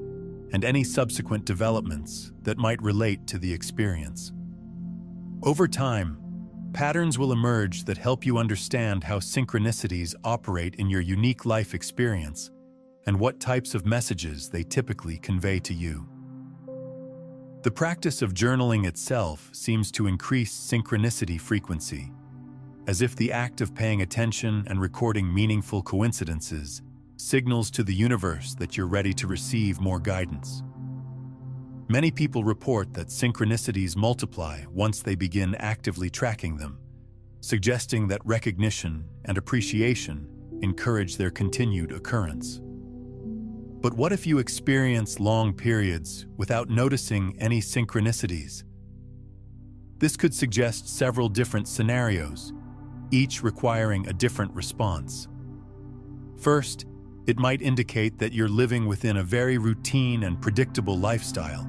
and any subsequent developments that might relate to the experience. Over time, patterns will emerge that help you understand how synchronicities operate in your unique life experience and what types of messages they typically convey to you. The practice of journaling itself seems to increase synchronicity frequency, as if the act of paying attention and recording meaningful coincidences signals to the universe that you're ready to receive more guidance. Many people report that synchronicities multiply once they begin actively tracking them, suggesting that recognition and appreciation encourage their continued occurrence. But what if you experience long periods without noticing any synchronicities? This could suggest several different scenarios, each requiring a different response. First, it might indicate that you're living within a very routine and predictable lifestyle,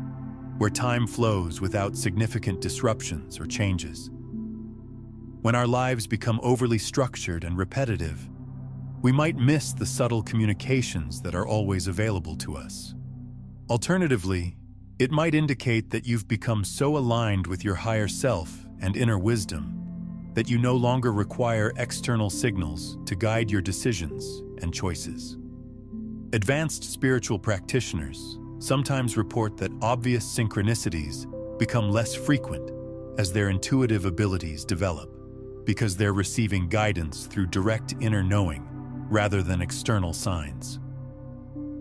where time flows without significant disruptions or changes. When our lives become overly structured and repetitive, we might miss the subtle communications that are always available to us. Alternatively, it might indicate that you've become so aligned with your higher self and inner wisdom that you no longer require external signals to guide your decisions and choices. Advanced spiritual practitioners, sometimes report that obvious synchronicities become less frequent as their intuitive abilities develop, because they're receiving guidance through direct inner knowing rather than external signs.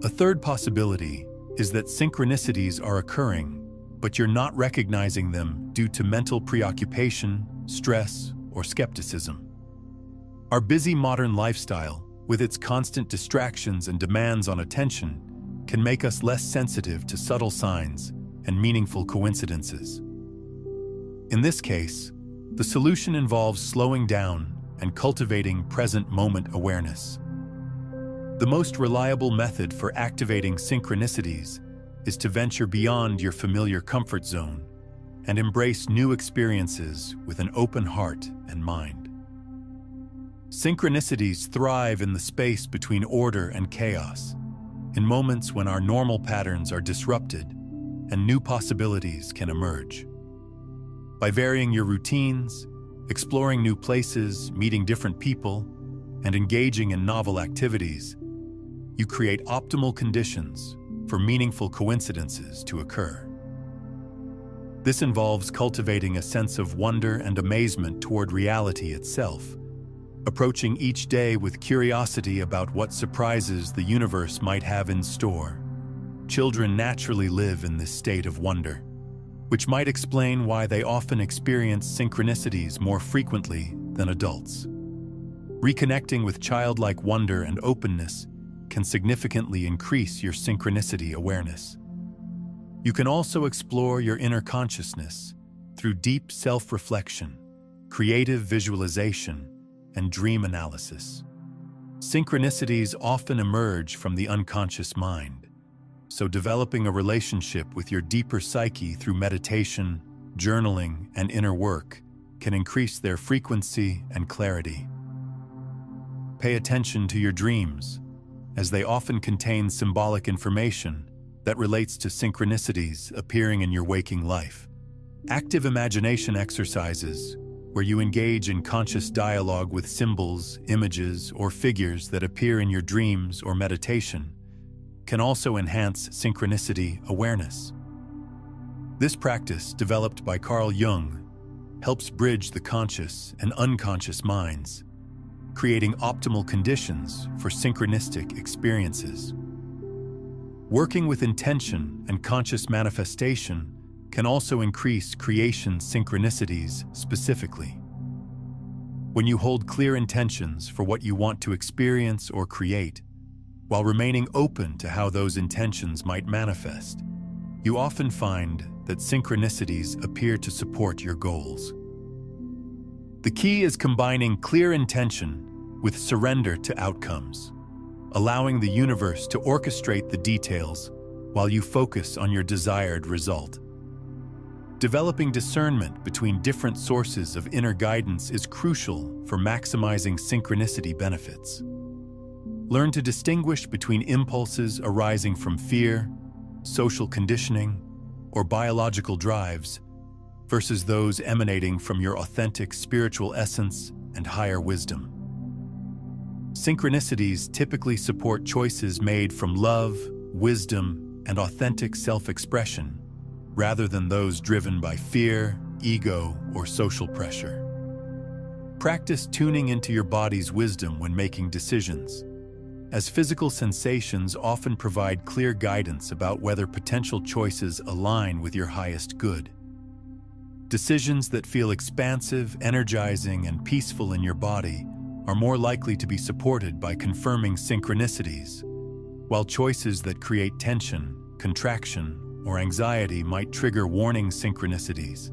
A third possibility is that synchronicities are occurring, but you're not recognizing them due to mental preoccupation, stress, or skepticism. Our busy modern lifestyle, with its constant distractions and demands on attention, can make us less sensitive to subtle signs and meaningful coincidences. In this case, the solution involves slowing down and cultivating present moment awareness. The most reliable method for activating synchronicities is to venture beyond your familiar comfort zone and embrace new experiences with an open heart and mind. Synchronicities thrive in the space between order and chaos, in moments when our normal patterns are disrupted and new possibilities can emerge. By varying your routines, exploring new places, meeting different people, and engaging in novel activities, you create optimal conditions for meaningful coincidences to occur. This involves cultivating a sense of wonder and amazement toward reality itself, approaching each day with curiosity about what surprises the universe might have in store. Children naturally live in this state of wonder, which might explain why they often experience synchronicities more frequently than adults. Reconnecting with childlike wonder and openness can significantly increase your synchronicity awareness. You can also explore your inner consciousness through deep self-reflection, creative visualization, and dream analysis. Synchronicities often emerge from the unconscious mind, so developing a relationship with your deeper psyche through meditation, journaling, and inner work can increase their frequency and clarity. Pay attention to your dreams, as they often contain symbolic information that relates to synchronicities appearing in your waking life. Active imagination exercises, where you engage in conscious dialogue with symbols, images, or figures that appear in your dreams or meditation, can also enhance synchronicity awareness. This practice, developed by Carl Jung, helps bridge the conscious and unconscious minds, creating optimal conditions for synchronistic experiences. Working with intention and conscious manifestation can also increase creation synchronicities specifically. When you hold clear intentions for what you want to experience or create, while remaining open to how those intentions might manifest, you often find that synchronicities appear to support your goals. The key is combining clear intention with surrender to outcomes, allowing the universe to orchestrate the details while you focus on your desired result. Developing discernment between different sources of inner guidance is crucial for maximizing synchronicity benefits. Learn to distinguish between impulses arising from fear, social conditioning, or biological drives versus those emanating from your authentic spiritual essence and higher wisdom. Synchronicities typically support choices made from love, wisdom, and authentic self-expression, rather than those driven by fear, ego, or social pressure. Practice tuning into your body's wisdom when making decisions, as physical sensations often provide clear guidance about whether potential choices align with your highest good. Decisions that feel expansive, energizing, and peaceful in your body are more likely to be supported by confirming synchronicities, while choices that create tension, contraction, or anxiety might trigger warning synchronicities.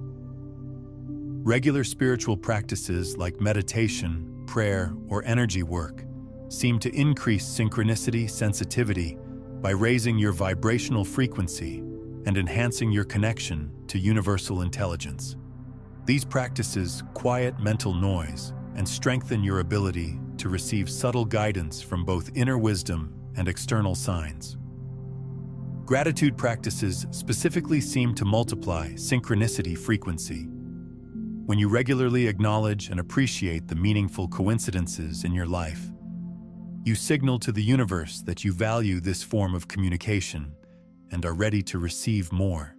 Regular spiritual practices like meditation, prayer, or energy work seem to increase synchronicity sensitivity by raising your vibrational frequency and enhancing your connection to universal intelligence. These practices quiet mental noise and strengthen your ability to receive subtle guidance from both inner wisdom and external signs. Gratitude practices specifically seem to multiply synchronicity frequency. When you regularly acknowledge and appreciate the meaningful coincidences in your life, you signal to the universe that you value this form of communication and are ready to receive more.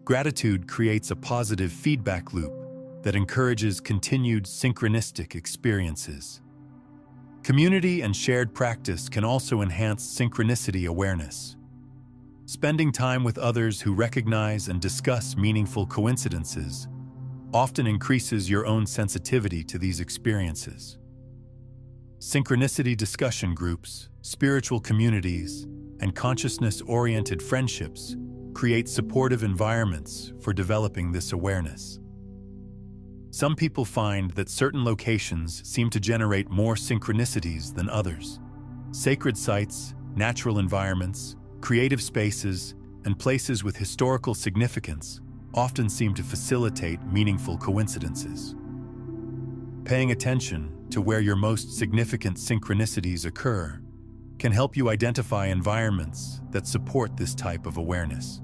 Gratitude creates a positive feedback loop that encourages continued synchronistic experiences. Community and shared practice can also enhance synchronicity awareness. Spending time with others who recognize and discuss meaningful coincidences often increases your own sensitivity to these experiences. Synchronicity discussion groups, spiritual communities, and consciousness-oriented friendships create supportive environments for developing this awareness. Some people find that certain locations seem to generate more synchronicities than others. Sacred sites, natural environments, creative spaces, and places with historical significance often seem to facilitate meaningful coincidences. Paying attention to where your most significant synchronicities occur can help you identify environments that support this type of awareness.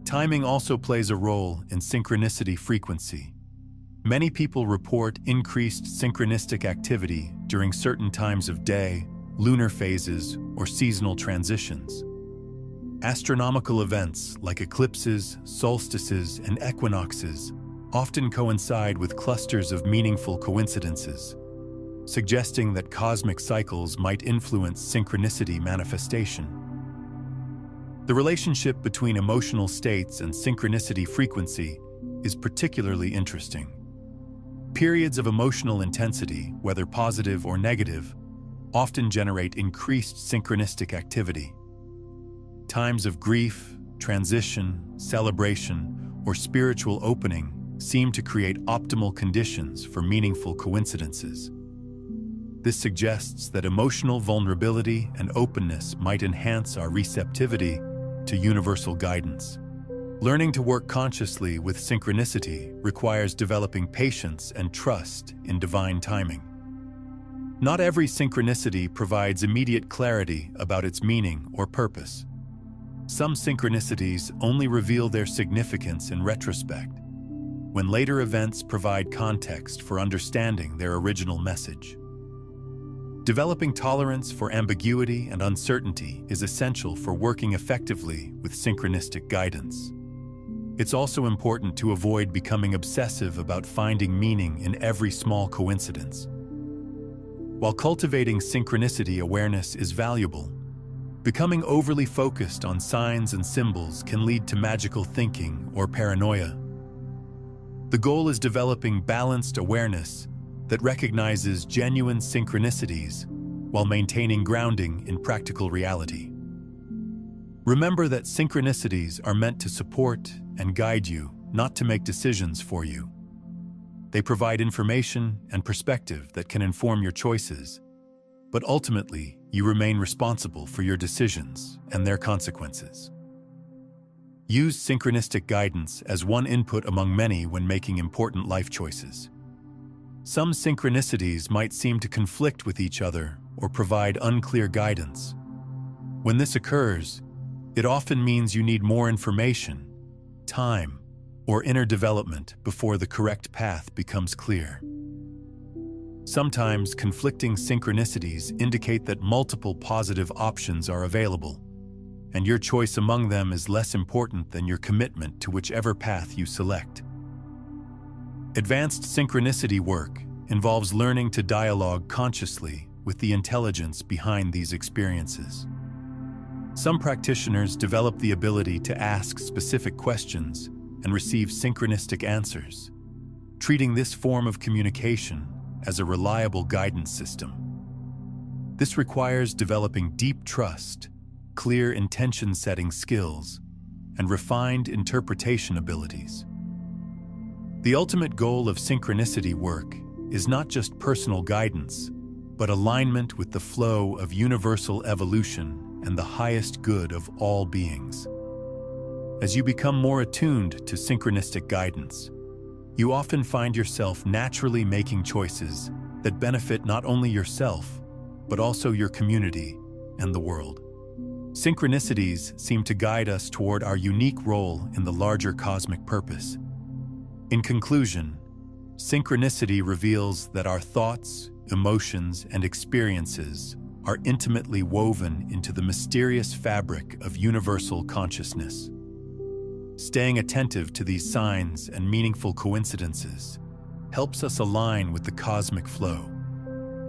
Timing also plays a role in synchronicity frequency. Many people report increased synchronistic activity during certain times of day, lunar phases, or seasonal transitions. Astronomical events like eclipses, solstices, and equinoxes often coincide with clusters of meaningful coincidences, suggesting that cosmic cycles might influence synchronicity manifestation. The relationship between emotional states and synchronicity frequency is particularly interesting. Periods of emotional intensity, whether positive or negative, often generate increased synchronistic activity. Times of grief, transition, celebration, or spiritual opening seem to create optimal conditions for meaningful coincidences. This suggests that emotional vulnerability and openness might enhance our receptivity to universal guidance. Learning to work consciously with synchronicity requires developing patience and trust in divine timing. Not every synchronicity provides immediate clarity about its meaning or purpose. Some synchronicities only reveal their significance in retrospect, when later events provide context for understanding their original message. Developing tolerance for ambiguity and uncertainty is essential for working effectively with synchronistic guidance. It's also important to avoid becoming obsessive about finding meaning in every small coincidence. While cultivating synchronicity awareness is valuable, becoming overly focused on signs and symbols can lead to magical thinking or paranoia. The goal is developing balanced awareness that recognizes genuine synchronicities while maintaining grounding in practical reality. Remember that synchronicities are meant to support and guide you, not to make decisions for you. They provide information and perspective that can inform your choices, but ultimately, you remain responsible for your decisions and their consequences. Use synchronistic guidance as one input among many when making important life choices. Some synchronicities might seem to conflict with each other or provide unclear guidance. When this occurs, it often means you need more information, time, or inner development before the correct path becomes clear. Sometimes conflicting synchronicities indicate that multiple positive options are available, and your choice among them is less important than your commitment to whichever path you select. Advanced synchronicity work involves learning to dialogue consciously with the intelligence behind these experiences. Some practitioners develop the ability to ask specific questions and receive synchronistic answers, treating this form of communication as a reliable guidance system. This requires developing deep trust, clear intention-setting skills, and refined interpretation abilities. The ultimate goal of synchronicity work is not just personal guidance, but alignment with the flow of universal evolution and the highest good of all beings. As you become more attuned to synchronistic guidance, you often find yourself naturally making choices that benefit not only yourself, but also your community and the world. Synchronicities seem to guide us toward our unique role in the larger cosmic purpose. In conclusion, synchronicity reveals that our thoughts, emotions, and experiences are intimately woven into the mysterious fabric of universal consciousness. Staying attentive to these signs and meaningful coincidences helps us align with the cosmic flow,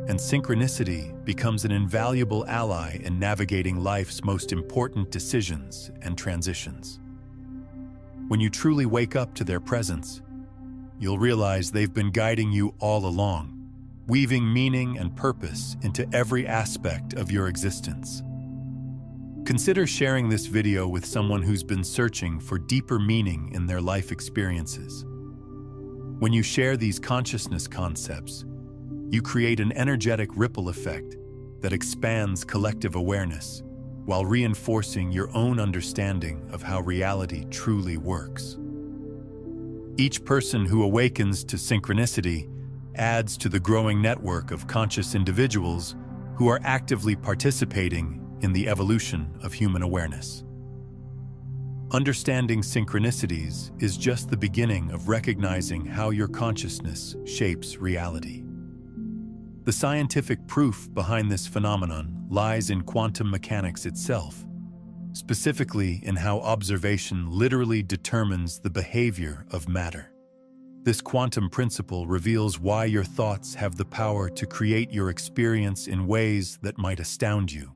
and synchronicity becomes an invaluable ally in navigating life's most important decisions and transitions. When you truly wake up to their presence, you'll realize they've been guiding you all along, weaving meaning and purpose into every aspect of your existence. Consider sharing this video with someone who's been searching for deeper meaning in their life experiences. When you share these consciousness concepts, you create an energetic ripple effect that expands collective awareness while reinforcing your own understanding of how reality truly works. Each person who awakens to synchronicity adds to the growing network of conscious individuals who are actively participating in the evolution of human awareness. Understanding synchronicities is just the beginning of recognizing how your consciousness shapes reality. The scientific proof behind this phenomenon lies in quantum mechanics itself, specifically in how observation literally determines the behavior of matter. This quantum principle reveals why your thoughts have the power to create your experience in ways that might astound you.